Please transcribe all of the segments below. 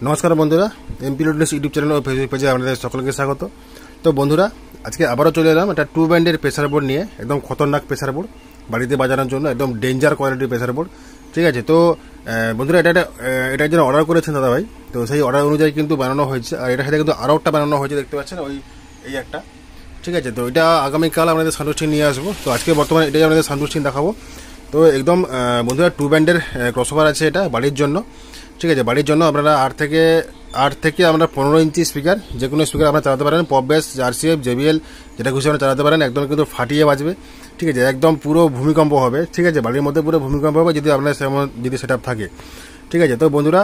নমস্কার বন্ধুরা, MP লোডনেস YouTube channel ও Facebook পেজে আপনাদের সকলকে স্বাগত। তো বন্ধুরা, আজকে আবারও চলে এলাম একটা 2 ব্যান্ডের প্রেসার বোর্ড নিয়ে। একদম খতরনাক প্রেসার বোর্ড, বাড়িতে বাজানোর জন্য একদম ডেঞ্জার কোয়ালিটির প্রেসার বোর্ড। ঠিক আছে, তো বন্ধুরা এটা একজন অর্ডার করেছেন দাদা ভাই, তো সেই অর্ডার অনুযায়ী কিন্তু বানানো হয়েছে। আর এটার সাথে কিন্তু আরও একটা বানানো হয়েছে, দেখতে পাচ্ছেন এই একটা। ঠিক আছে, তো এটা আগামীকাল আপনাদের সানডুস্টিন নিয়ে আসবো। তো আজকে বর্তমানে এটাই আপনাদের সানডুস্টিন দেখাবো। তো একদম বন্ধুরা 2 ব্যান্ডের ক্রসওভার আছে এটা বাড়ির জন্য। ঠিক আছে, বাড়ির জন্য আপনারা 8 থেকে আমরা 15 ইঞ্চি স্পিকার, যে কোনো স্পিকার আপনারা চালাতে পারেন, পপ বেস, RCF, JBL, যেটা খুশি আপনারা চালাতে পারেন। একদম কিন্তু ফাটিয়ে বাজবে। ঠিক আছে, একদম পুরো ভূমিকম্প হবে। ঠিক আছে, বাড়ির মধ্যে পুরো ভূমিকম্প হবে যদি আপনার যদি সেট আপ থাকে। ঠিক আছে, তো বন্ধুরা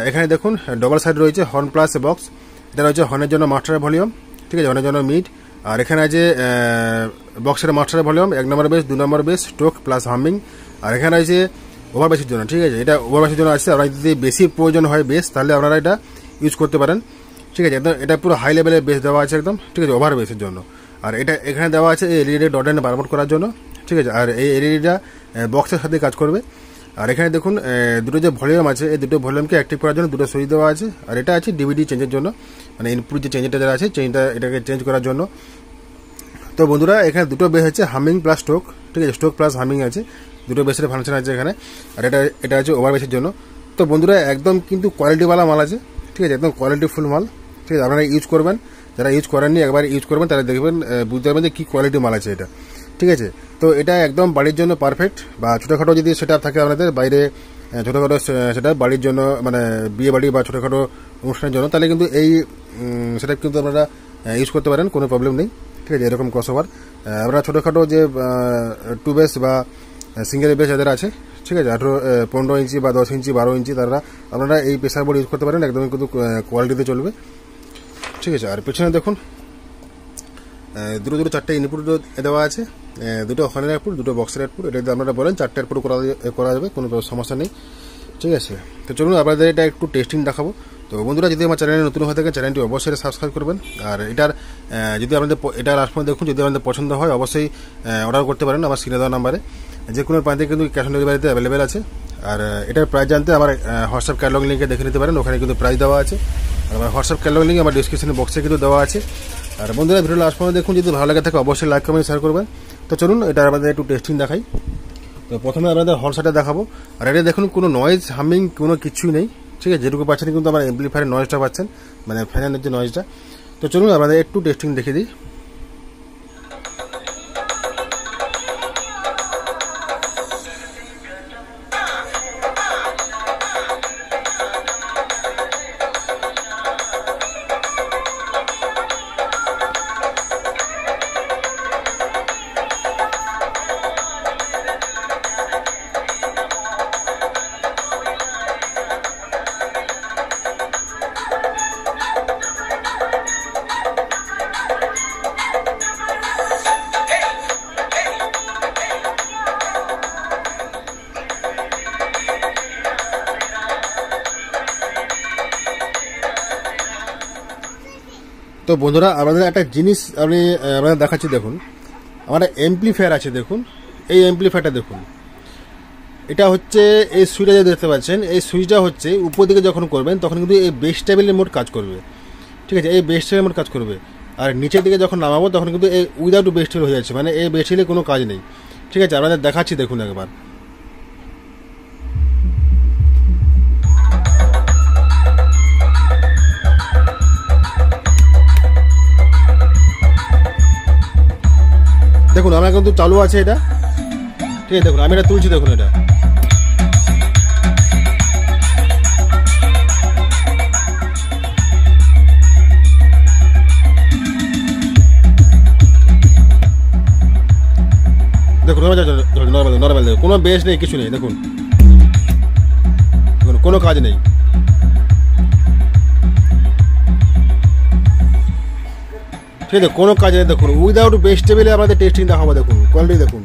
এখানে দেখুন ডবল সাইড রয়েছে হর্ন প্লাস বক্স। এটা রয়েছে হর্নের জন্য মাস্টার ভলিউম। ঠিক আছে, হর্নের জন্য মিড। আর এখানে আছে বক্সের মাস্টার ভলিউম, 1 নম্বর বেস, 2 নম্বর বেস, স্ট্রোক প্লাস হামিং। আর এখানে রয়েছে ওভার বেসের জন্য। ঠিক আছে, এটা ওভার বেসের জন্য আছে। আপনার যদি বেশি প্রয়োজন হয় বেস, তাহলে আপনারা এটা ইউজ করতে পারেন। ঠিক আছে, একদম এটা পুরো হাই লেভেলের বেস দেওয়া আছে একদম। ঠিক আছে, ওভার বেসের জন্য। আর এটা এখানে দেওয়া আছে এলইডি ডট লাইন বারবার করার জন্য। ঠিক আছে, আর এই এলইডিটা বক্সের সাথে কাজ করবে। আর এখানে দেখুন দুটো যে ভলিউম আছে, এই দুটো ভলিউমকে অ্যাক্টিভ করার জন্য দুটো সুইচ দেওয়া আছে। আর এটা আছে ডিভিডি চেঞ্জের জন্য, মানে ইনপুট যে চেঞ্জটা যারা আছে এটাকে চেঞ্জ করার জন্য। তো বন্ধুরা এখানে দুটো বেস আছে, হামিং প্লাস স্ট্রোক। ঠিক আছে, স্ট্রোক প্লাস হামিং আছে, দুটো বেসের ফাংশন আছে এখানে। আর এটা আছে ওভার বেসের জন্য। তো বন্ধুরা একদম কিন্তু কোয়ালিটিওয়ালা মাল আছে। ঠিক আছে, একদম কোয়ালিটিফুল মাল। ঠিক আছে, আপনারা ইউজ করবেন, যারা ইউজ করেননি একবার ইউজ করবেন, তারা দেখবেন বুঝতে পারবেন যে কী কোয়ালিটি মাল আছে এটা। ঠিক আছে, তো এটা একদম বাড়ির জন্য পারফেক্ট। বা ছোটোখাটো যদি সেট আপ থাকে আপনাদের বাইরে, ছোটোখাটো সেট আপ বাড়ির জন্য, মানে বিয়ে বাড়ি বা ছোটোখাটো অনুষ্ঠানের জন্য, তাহলে কিন্তু এই সেট আপ কিন্তু আপনারা ইউজ করতে পারেন, কোনো প্রবলেম নেই। ঠিক আছে, এরকম ক্রসওভার আপনারা ছোটোখাটো যে 2 বেস বা সিঙ্গেল বেস যাদের আছে, ঠিক আছে, 15 ইঞ্চি বা 10 ইঞ্চি 12 ইঞ্চি, তারা আপনারা এই প্রেসার বোর্ড ইউজ করতে পারেন। একদম কিন্তু কোয়ালিটিতে চলবে। ঠিক আছে, আর পেছনে দেখুন দুটো 4টে ইনপুট দেওয়া আছে, দুটো হর্নের আউটপুট, দুটো বক্সের আউটপুট। এটা যদি আপনারা বলেন 4টে আউটপুট করা যাবে, কোনো সমস্যা নেই। ঠিক আছে, তো চলুন আপনাদের এটা একটু টেস্টিং দেখাবো। তো বন্ধুরা যদি আমার চ্যানেলে নতুন হয়ে থাকে, চ্যানেলটি অবশ্যই সাবস্ক্রাইব করবেন। আর যদি আপনাদের এটা লাস্ট পর্যন্ত দেখুন, যদি আপনাদের পছন্দ হয় অবশ্যই অর্ডার করতে পারেন আমার স্ক্রিনে দেওয়া নাম্বারে। যে কোনো প্রান্তে কিন্তু ক্যাশ অন ডেলিভারিতে অ্যাভেলেবেল আছে। আর এটার প্রাইস জানতে আমার হোয়াটসঅ্যাপ ক্যাটালগ লিঙ্কে দেখে নিতে পারেন, ওখানে কিন্তু প্রাইস দেওয়া আছে। আর আমার হোয়াটসঅ্যাপ ক্যাটালগ লিঙ্ক আমার ডিসক্রিপশন বক্সে কিন্তু দেওয়া আছে। আর বন্ধুরা ভিডিও লাস্ট পর্যন্ত দেখুন, যদি ভালো লাগে থাকে অবশ্যই লাইক কমেন্ট শেয়ার করবেন। তো চলুন এটা আমাদের একটু টেস্টিং দেখাই। তো প্রথমে আপনাদের হল সেটটা দেখাবো। আর এটা দেখুন কোনো নয়েজ, হামিং কোনো কিছুই নেই। ঠিক আছে, যেটুকু পাচ্ছেন কিন্তু আমার অ্যাম্পলিফায়ারের নয়েজটা পাচ্ছেন, মানে ফ্যানের যে নয়েজটা। তো চলুন আপনাদের একটু টেস্টিং দেখিয়ে দিই। তো বন্ধুরা আমাদের একটা জিনিস আপনাদের দেখাচ্ছি, দেখুন আমার অ্যাম্পলিফায়ার আছে। দেখুন এই অ্যাম্পলিফায়ারটা দেখুন, এটা হচ্ছে এই সুইচটা যে দেখতে পাচ্ছেন, এই সুইচটা হচ্ছে উপর দিকে যখন করবেন তখন কিন্তু এই বেস টেবিলের মোড কাজ করবে। ঠিক আছে, এই বেস টেবিলের মোড কাজ করবে। আর নিচের দিকে যখন নামাবো তখন কিন্তু এই উইদাউট বেস টেবিল হয়ে যাচ্ছে, মানে এই বেস টেবিলে কোনো কাজ নেই। ঠিক আছে, আপনাদের দেখাচ্ছি দেখুন একবার। দেখুন আমার কিন্তু চালু আছে এটা। ঠিক আছে, দেখুন আমি এটা তুলছি, দেখুন এটা। দেখুন নর্মাল দেখুন, কোনো বেস নেই, কিছু নেই। দেখুন দেখুন কোনো কাজ নেই। ঠিক আছে, কোনো কাজ নেই। দেখুন উইদাউট বেস টেবিলে আমাদের টেস্টিং দেখাবো। দেখুন কোয়ালিটি দেখুন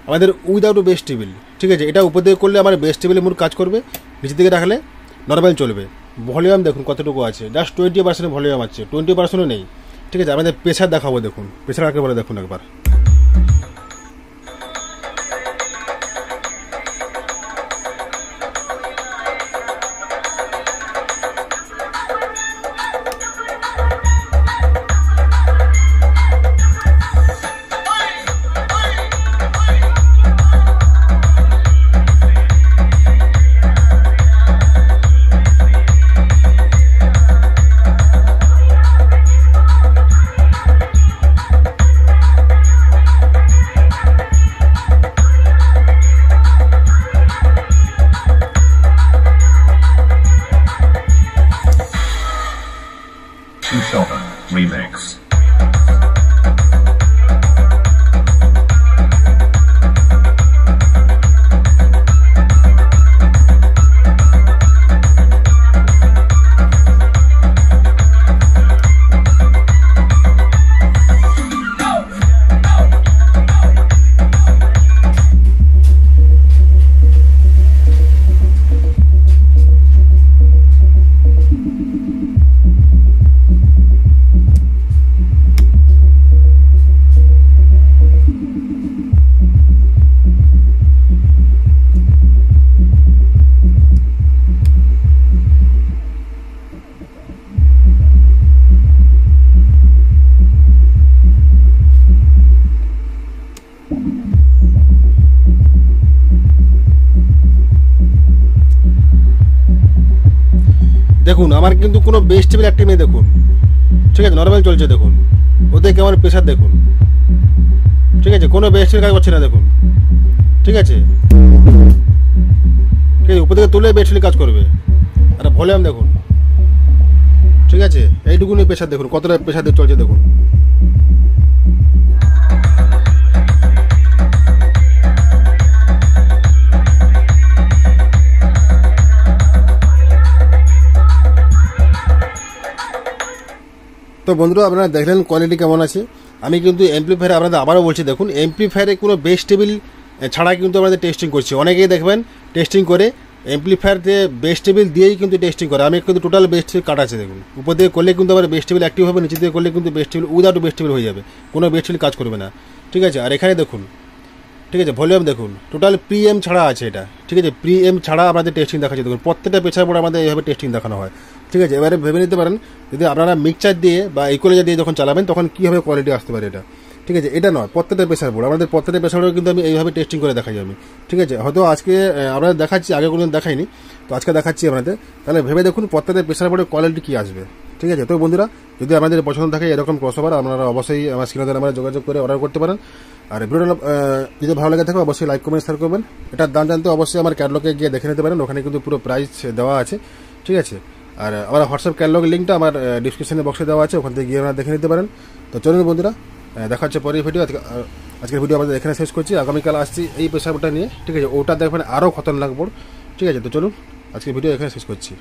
আমাদের উইদাউট বেস টেবিল। ঠিক আছে, এটা উপর দিকে করলে আমার বেস টেবিলে মোট কাজ করবে, নিচের দিকে রাখলে নর্মাল চলবে। ভলিউম দেখুন কতটুকু আছে, জাস্ট 20% ভলিউম আছে, 20%ও নেই। ঠিক আছে, আমাদের প্রেসার দেখাবো। দেখুন প্রেসার কাকে বলে দেখুন একবার। Remix. দেখুন আমার কিন্তু কোনো বেস টেবিল অ্যাক্টিভ নেই, দেখুন ঠিক আছে, নর্মাল চলছে, দেখুন ওদেরকে আমার প্রেশার দেখুন, ঠিক আছে, কোনো বেস টেবিল কাজ করছে না, দেখুন ঠিক আছে, ঠিক আছে, উপর থেকে তুলে বেস টেবিল কাজ করবে। আর ভলিউম দেখুন, ঠিক আছে, এইটুকুনি প্রেশার দেখুন, কতটা প্রেশার দিয়ে চলছে দেখুন। তো বন্ধুরা আপনারা দেখলেন কোয়ালিটি কেমন আছে। আমি কিন্তু অ্যাম্পলিফায়ার আপনাদের আবারও বলছি, দেখুন অ্যাম্পলিফায়ারে কোনো বেস টেবিল ছাড়া কিন্তু আমাদের টেস্টিং করছি। অনেকেই দেখবেন টেস্টিং করে অ্যাম্পলিফায়ার দিয়ে বেস টেবিল দিয়েই কিন্তু টেস্টিং করে। আমি কিন্তু টোটাল বেস টেবিল কাটা আছে, দেখুন উপর দিয়ে করলে কিন্তু আবার বেস টেবিল অ্যাক্টিভ হবে, নিচে দিয়ে করলে কিন্তু base table without base table হয়ে যাবে, কোনো বেস টেবিল কাজ করবে না, ঠিক আছে। আর এখানে দেখুন, ঠিক আছে, ভলিউম দেখুন, টোটাল প্রিএম ছাড়া আছে এটা, ঠিক আছে, প্রিএম ছাড়া আমাদের টেস্টিং দেখাচ্ছে, দেখুন প্রত্যেকটা পেছার পরে আমাদের এইভাবে টেস্টিং দেখানো হয়, ঠিক আছে। এবারে ভেবে নিতে পারেন যদি আপনারা মিক্সচার দিয়ে বা ইকুয়ালাইজার দিয়ে যখন চালাবেন তখন কীভাবে কোয়ালিটি আসতে পারে এটা, ঠিক আছে। এটা নয়, প্রত্যেকটা প্রেসার বোর্ড, আমাদের প্রত্যেকটা প্রেসার বোর্ড কিন্তু আমি এইভাবে টেস্টিং করে দেখাই আমি, ঠিক আছে। হয়তো আজকে আপনাদের দেখাচ্ছি, আগে কোনো দেখাইনি, তো আজকে দেখাচ্ছি আপনাদের। তাহলে ভেবে দেখুন প্রত্যেকটা প্রেসার বোর্ডের কোয়ালিটি কী আসবে, ঠিক আছে। তো বন্ধুরা যদি আপনাদের পছন্দ থাকে এরকম ক্রসওভার, আপনারা অবশ্যই আমার স্ক্রিনে নাম্বারে যোগাযোগ করে অর্ডার করতে পারেন। আর ভিডিওটা যদি ভালো লাগে থাকে অবশ্যই লাইক কমেন্ট শেয়ার করবেন। এটার দাম জানতে অবশ্যই আমার ক্যাটালগে গিয়ে দেখে নিতে পারেন, ওখানে কিন্তু পুরো প্রাইস দেওয়া আছে, ঠিক আছে। আর আমার হোয়াটসঅ্যাপ ক্যাটালগের লিঙ্কটা আমার ডিসক্রিপশনে বক্সে দেওয়া আছে, ওখান থেকে গিয়ে আপনারা দেখে নিতে পারেন। তো চলুন বন্ধুরা, দেখা হচ্ছে পরের ভিডিও। আজকের ভিডিও আমাদের এখানে শেষ করছি, আগামীকাল আসছি এই প্রেসার বোর্ডটা নিয়ে, ঠিক আছে। ওটা দেখবেন আরও খতরনাক বোর্ড, ঠিক আছে। তো চলুন আজকের ভিডিও এখানে শেষ করছি।